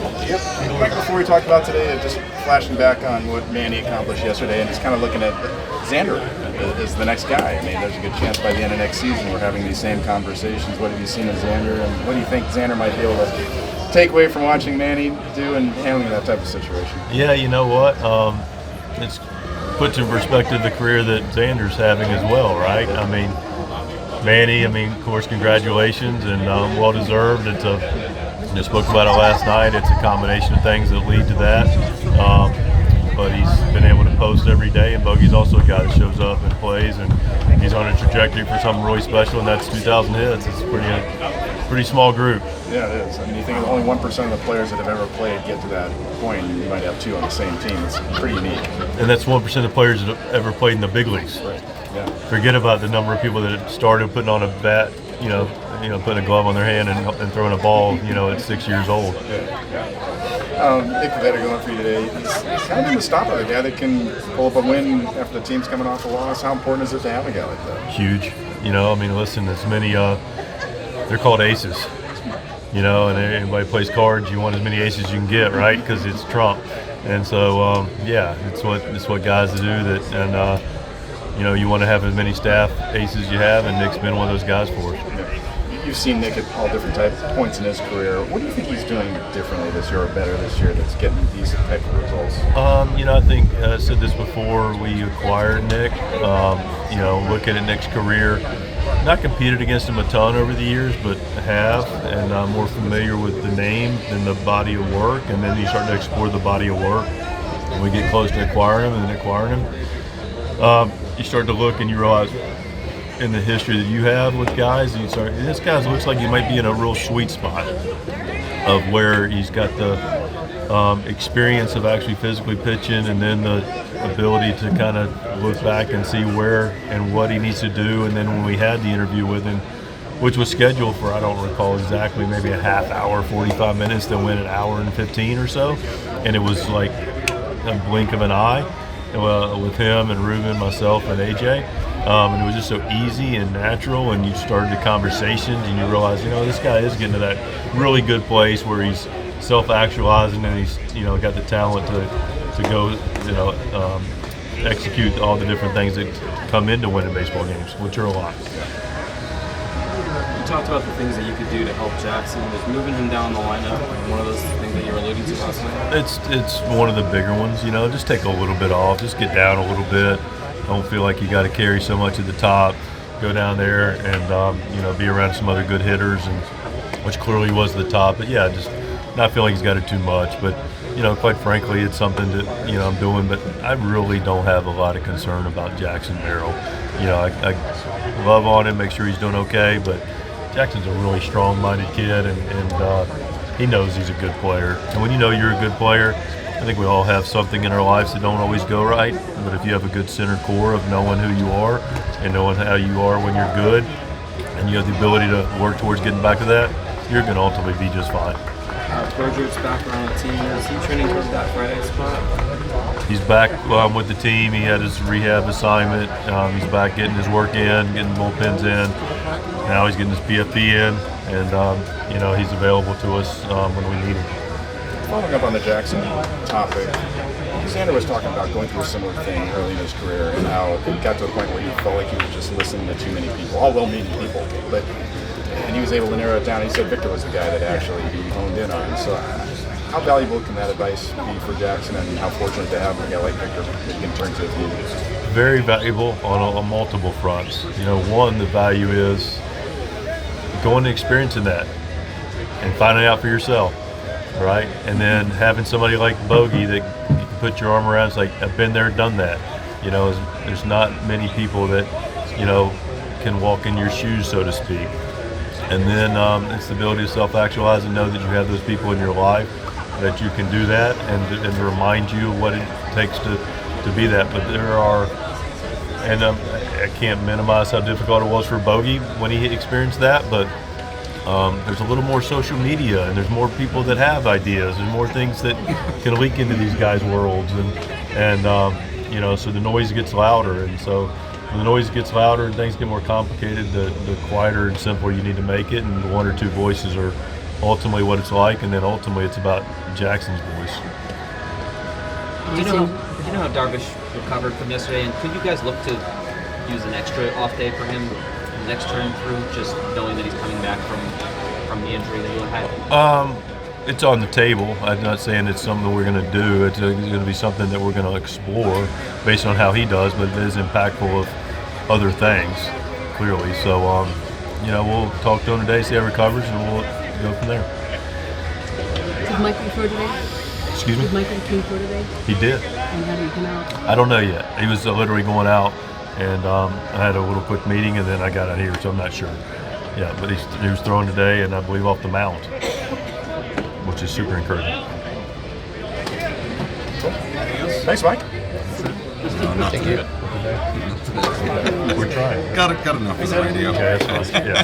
Yep. Right before we talked about today, just flashing back on what Manny accomplished yesterday, and just kind of looking at Xander as the next guy. I mean, there's a good chance by the end of next season we're having these same conversations. What have you seen in Xander, and what do you think Xander might be able to take away from watching Manny do and handling that type of situation? Yeah, you know what? It's puts in perspective the career that Xander's having as well, right? I mean, Manny, of course, congratulations and well deserved. It's I spoke about it last night. It's a combination of things that lead to that. But he's been able to post every day, and Bogey's also a guy that shows up and plays, and he's on a trajectory for something really special, and that's 2,000 hits. It's a pretty small group. Yeah, it is. I mean, you think only 1% of the players that have ever played get to that point. You might have two on the same team. It's pretty unique. And that's 1% of the players that have ever played in the big leagues. Right. Yeah. Forget about the number of people that started putting on a bat, putting a glove on their hand and throwing a ball, at 6 years old. Nick Pivetta going for you today. He's kind of been the stopper, the guy that can pull up a win after the team's coming off a loss. How important is it to have a guy like that? Huge. Listen, there's many, they're called aces, and anybody plays cards, you want as many aces as you can get, right? Because it's Trump. And so, it's what guys do that, and, you want to have as many staff aces as you have, and Nick's been one of those guys for us. You've seen Nick at all different points in his career. What do you think he's doing differently this year or better this year that's getting decent type of results? I think I said this before we acquired Nick. Looking at Nick's career, not competed against him a ton over the years, but have, and I'm more familiar with the name than the body of work. And then you start to explore the body of work, and we get close to acquiring him. You start to look and you realize, in the history that you have with guys, this guy looks like he might be in a real sweet spot of where he's got the experience of actually physically pitching, and then the ability to kind of look back and see where and what he needs to do. And then when we had the interview with him, which was scheduled for, I don't recall exactly, maybe a half hour, 45 minutes, that went an hour and 15 or so, and it was like a blink of an eye with him and Ruben, myself, and AJ. And it was just so easy and natural, and you started the conversations, and you realize, this guy is getting to that really good place where he's self-actualizing, and he's, got the talent to go, execute all the different things that come into winning baseball games, which are a lot. You talked about the things that you could do to help Jackson. Is moving him down the lineup one of those things that you were alluding to last night? It's one of the bigger ones. Just take a little bit off, just get down a little bit. Don't feel like you got to carry so much at the top. Go down there and be around some other good hitters, and which clearly was the top. But yeah, just not feeling he's got it too much. But quite frankly, it's something that I'm doing. But I really don't have a lot of concern about Jackson Merrill. I love on him, make sure he's doing okay. But Jackson's a really strong-minded kid, and he knows he's a good player. And when you know you're a good player, I think we all have something in our lives that don't always go right, but if you have a good center core of knowing who you are and knowing how you are when you're good, and you have the ability to work towards getting back to that, you're going to ultimately be just fine. Bogaerts back around the team. Is he training towards that Friday spot? He's back with the team. He had his rehab assignment. He's back getting his work in, getting bullpens in. Now he's getting his PFP in, and he's available to us when we need him. Following up on the Jackson topic, Xander was talking about going through a similar thing early in his career, and how it got to a point where he felt like he was just listening to too many people, all well-meaning people, and he was able to narrow it down. He said Victor was the guy that actually he honed in on. So how valuable can that advice be for Jackson, and how fortunate to have a guy like Victor that you can turn to if needed? Very valuable on multiple fronts. One, the value is going and experiencing that and finding out for yourself. Right, and then having somebody like Bogey that you can put your arm around. It's like, I've been there, done that. There's not many people that can walk in your shoes, so to speak. And then it's the ability to self-actualize and know that you have those people in your life that you can do that, and to remind you what it takes to be that. But there are, and I can't minimize how difficult it was for Bogey when he experienced that, but there's a little more social media, and there's more people that have ideas, and more things that can leak into these guys' worlds, and so the noise gets louder, and so when the noise gets louder and things get more complicated, the quieter and simpler you need to make it, and one or two voices are ultimately what it's like, and then ultimately it's about Jackson's voice. Do you know how Darvish recovered from yesterday, and could you guys look to use an extra off day for him next turn through, just knowing that he's coming back from the injury that he had? It's on the table. I'm not saying it's something we're going to do. It's going to be something that we're going to explore based on how he does, but it is impactful of other things, clearly. So, we'll talk to him today, see how he recovers, and we'll go from there. Did Michael throw today? Excuse me? Did Michael King throw today? He did. And how did he come out? I don't know yet. He was literally going out, and I had a little quick meeting, and then I got out here, so I'm not sure. Yeah, but he was throwing today, and I believe off the mound, which is super encouraging. Thanks, Mike. Not We're trying. Got enough for the radio. Okay, that's fine. Yeah.